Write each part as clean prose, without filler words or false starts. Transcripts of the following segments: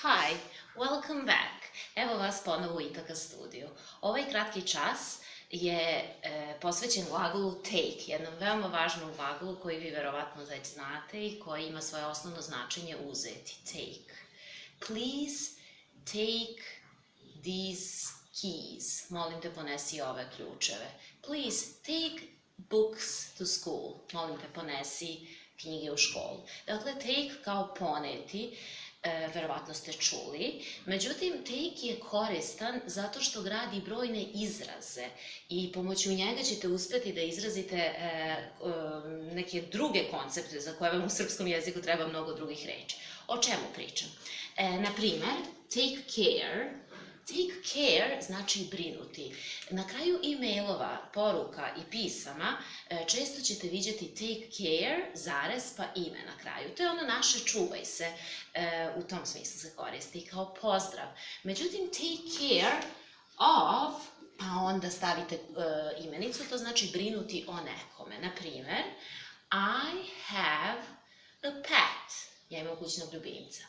Hi, welcome back. Evo vas ponovo u Itaka studiju. Ovaj kratki čas je posvećen glagolu take, jednom veoma važnom glagolu koji vi verovatno već znate i koji ima svoje osnovno značenje uzeti, take. Please take these keys. Molim te ponesi ove ključeve. Please take books to school. Molim te ponesi knjige u školu. Dakle, take kao poneti, verovatno ste čuli, međutim take je koristan zato što gradi brojne izraze i pomoću njega ćete uspeti da izrazite neke druge koncepte za koje vam u srpskom jeziku treba mnogo drugih reči. O čemu pričam? Na primer, take care. Take care znači brinuti. Na kraju e-mailova, poruka i pisama često ćete vidjeti take care, zarez pa ime na kraju. To je ono naše čuvaj se, u tom smislu se koristi kao pozdrav. Međutim, take care of, pa onda stavite imenicu, to znači brinuti o nekome. Na primer, I have a pet. Ja imam kućnog ljubimca.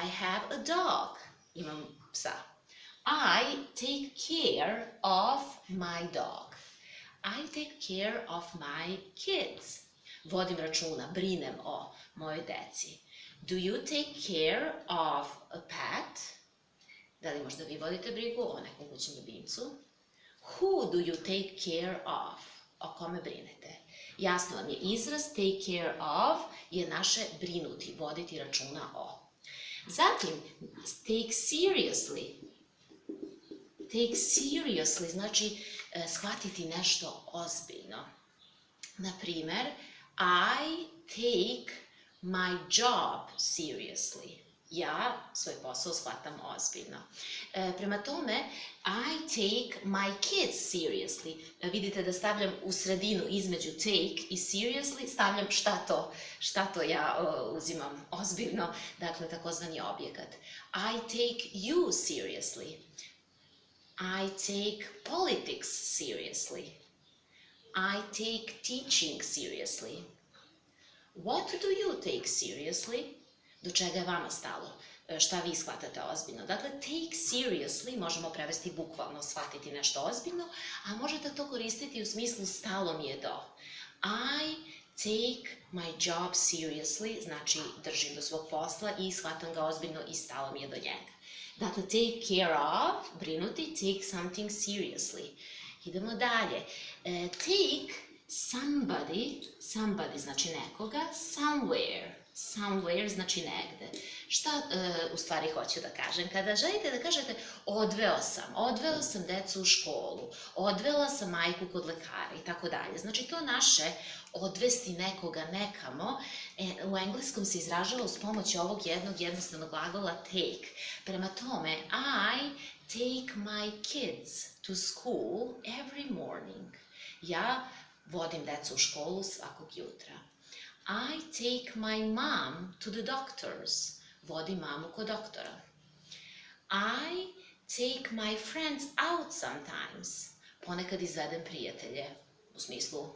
I have a dog. Imam psa. I take care of my dog. I take care of my kids. Vodim računa, brinem o mojoj deci. Do you take care of a pet? Da li možda vi vodite brigu o nekom kućnom ljubimcu? Who do you take care of? O kome brinete? Jasno vam je, izraz take care of je naše brinuti, voditi računa o. Zatim, take seriously. Take seriously znači shvatiti nešto ozbiljno. Na primer, I take my job seriously. Ja svoj posao shvatam ozbiljno. Prema tome, I take my kids seriously. Vidite da stavljam u sredinu između take i seriously, stavljam šta to ja uzimam ozbiljno, dakle takozvani objekat. I take you seriously. I take politics seriously. I take teaching seriously. What do you take seriously? Do čega je vama stalo? Šta vi shvatate ozbiljno? Dakle, take seriously možemo prevesti bukvalno, shvatiti nešto ozbiljno, a možete to koristiti u smislu stalo mi je do. I take my job seriously, znači držim do svog posla i shvatam ga ozbiljno i stalo mi je do njega. Dakle, take care of, brinuti, take something seriously. Idemo dalje. Take somebody znači nekoga, somewhere znači negde. Šta u stvari hoću da kažem? Kada želite da kažete odveo sam decu u školu, odvela sam majku kod lekara i tako dalje. Znači to naše odvesti nekoga nekamo, u engleskom se izražava uz pomoć ovog jednog jednostavnog glagola take. Prema tome, I take my kids to school every morning. Ja vodim decu u školu svakog jutra. I take my mom to the doctors. Vodim mamu kod doktora. I take my friends out sometimes. Ponekad izvedem prijatelje. U smislu,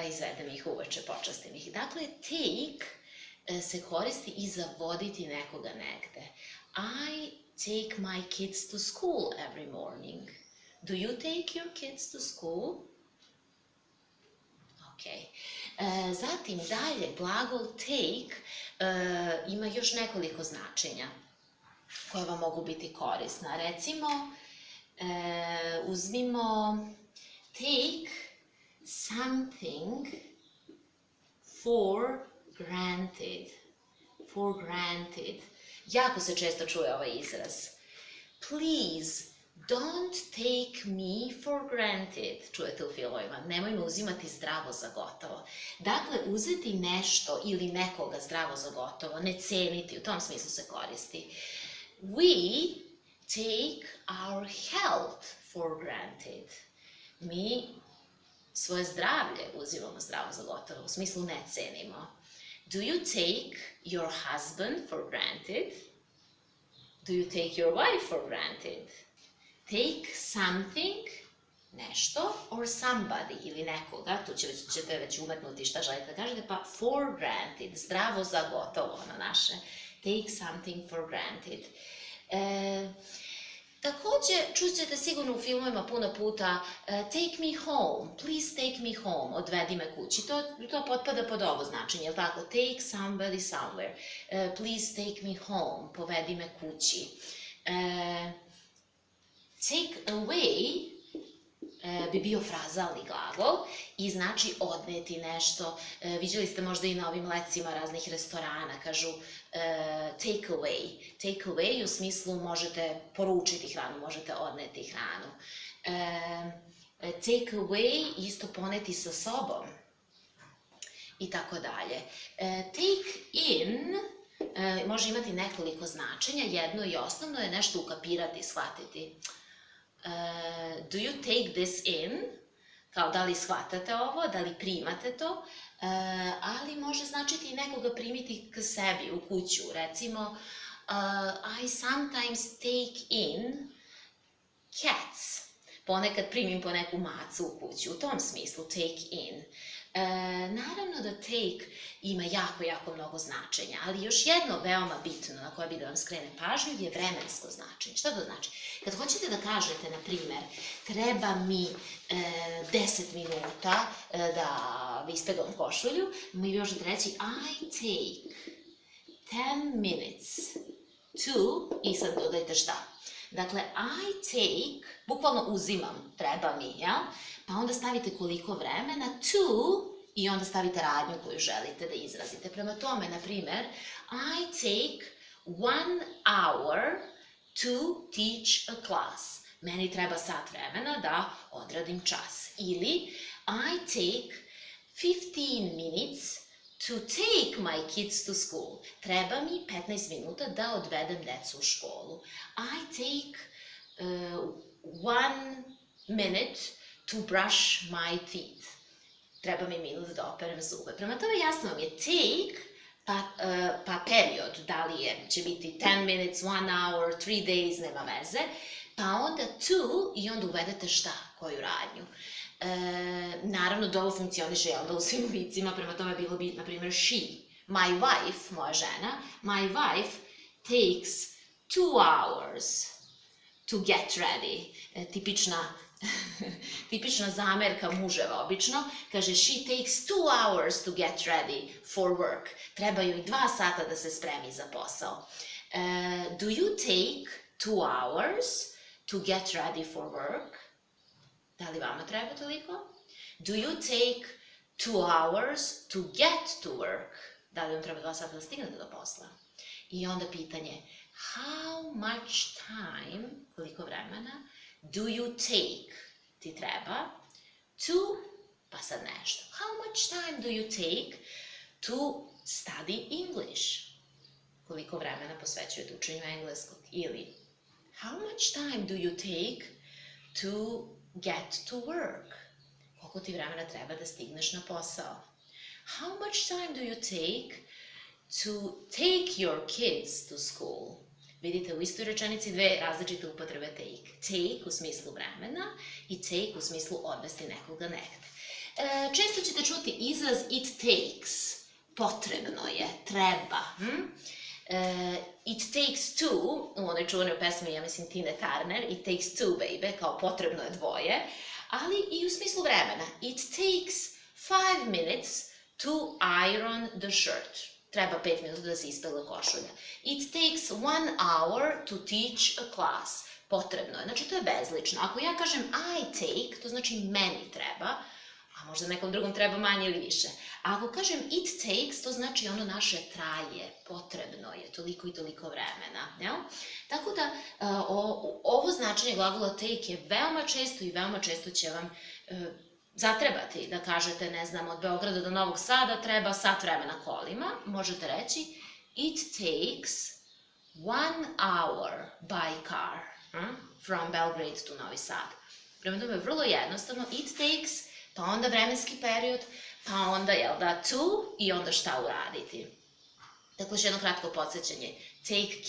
izvedem ih uveče, počastim ih. Dakle, take se koristi i za voditi nekoga negde. I take my kids to school every morning. Do you take your kids to school? Ok. Zatim dalje, glagol take ima još nekoliko značenja koje vam mogu biti korisna. Recimo, uzmimo take something for granted. For granted. Jako se često čuje ovaj izraz. Please, don't take me for granted. Čujete u filmovima. Nemoj me uzimati zdravo za gotovo. Dakle, uzeti nešto ili nekoga zdravo za gotovo, ne ceniti, u tom smislu se koristi. We take our health for granted. Mi svoje zdravlje uzimamo zdravo za gotovo, u smislu ne cenimo. Do you take your husband for granted? Do you take your wife for granted? Take something, nešto, or somebody, ili nekoga, tu ćete već umetnuti šta želite da kažete, pa for granted, zdravo za gotovo, ono naše. Take something for granted. Takođe, čućete sigurno u filmovima puno puta take me home, please take me home, odvedi me kući. To potpada pod ovo značenje, jel tako? Take somebody somewhere, please take me home, povedi me kući. Take away bi bio frazalni glagol i znači odneti nešto. Viđali ste možda i na ovim lekcijama raznih restorana, kažu take away. Take away u smislu možete poručiti hranu, možete odneti hranu. Take away isto poneti sa sobom i tako dalje. Take in može imati nekoliko značenja, jedno i osnovno je nešto ukapirati, shvatiti. Do you take this in? Kao da li shvatate ovo, da li primate to, ali može značiti i nekoga primiti k sebi u kuću. Recimo, I sometimes take in cats. Ponekad primim po neku macu u kuću, u tom smislu take in. Naravno da take ima jako mnogo značenja, ali još jedno veoma bitno na koje bi da vam skrenem pažnju je vremensko značenje. Šta to znači? Kad hoćete da kažete, na primer, treba mi 10 minuta da ispegam košulju, vi možete reći I take 10 minutes to, i sad dodajte šta? Dakle, I take, bukvalno uzimam, treba mi, jel? Pa onda stavite koliko vremena, to, i onda stavite radnju koju želite da izrazite. Prema tome, na primer, I take 1 hour to teach a class. Meni treba sat vremena da odradim čas. Ili, I take 15 minutes to take my kids to school. Treba mi 15 minuta da odvedem decu u školu. I take 1 minute to brush my teeth. Treba mi minut da operem zube. Prema tome jasno vam je take, pa period, da li će biti 10 minutes, 1 hour, 3 days, nema veze, pa onda to i onda uvedete šta, koju radnju. Naravno da ovo funkcioniše u svim licima, prema tome bilo bi, na primjer, she. My wife, moja žena, my wife takes 2 hours to get ready. Tipična zamerka muževa obično, kaže she takes 2 hours to get ready for work. Treba joj 2 sata da se spremi za posao. Do you take 2 hours to get ready for work? Da li vama treba toliko? Do you take 2 hours to get to work? Da li vam treba 2 sata da stignete do posla? I onda pitanje, how much time, koliko vremena, do you take, ti treba, to, pa sad nešto. How much time do you take to study English? Koliko vremena posvećujete učenju engleskog? Ili, how much time do you take to get to work? Koliko ti vremena treba da stigneš na posao? How much time do you take to take your kids to school? Vidite, u istoj rečenici dve različite upotrebe take. Take u smislu vremena i take u smislu odvesti nekoga negde. Često ćete čuti izraz it takes, potrebno je, treba. It takes two, u onoj čuvanoj pesmi, ja mislim, Tine Turner, it takes two, baby, kao potrebno je dvoje, ali i u smislu vremena. It takes 5 minutes to iron the shirt. Treba 5 minuta da se ispegla košulja. It takes 1 hour to teach a class. Potrebno je. Znači, to je bezlično. Ako ja kažem I take, to znači meni treba, a možda nekom drugom treba manje ili više. A ako kažem it takes, to znači ono naše traje, potrebno je, toliko i toliko vremena. Jel? Tako da, ovo značenje glagola take je veoma često i veoma često će vam zatrebati da kažete, ne znam, od Beograda do Novog Sada treba sat vremena kolima, možete reći it takes 1 hour by car from Belgrade to Novi Sad. Prema tome, vrlo jednostavno, it takes, pa onda vremenski period, pa onda, jel da, to i onda šta uraditi. Dakle, još jedno kratko podsjećanje. Take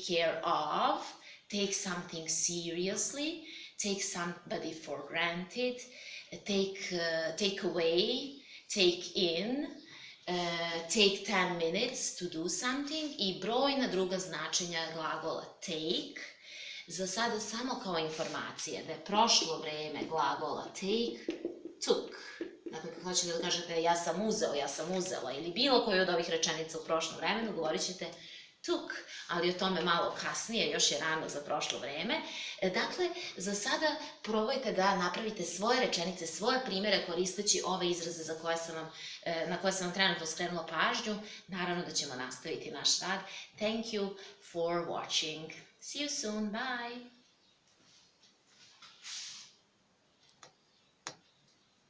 care of, take something seriously, take somebody for granted, take away, take in, take 10 minutes to do something i brojna druga značenja glagola take. Za sada samo kao informacija da je prošlo vreme glagola take, took. Dakle, kako hoćete da kažete ja sam uzeo, ja sam uzela ili bilo koju od ovih rečenica u prošlom vremenu, govorit ćete took, ali o tome malo kasnije, još je rano za prošlo vreme. Dakle, za sada probajte da napravite svoje rečenice, svoje primere koristeći ove izraze na koje sam vam trenutno skrenula pažnju. Naravno da ćemo nastaviti naš rad. Thank you for watching. See you soon. Bye!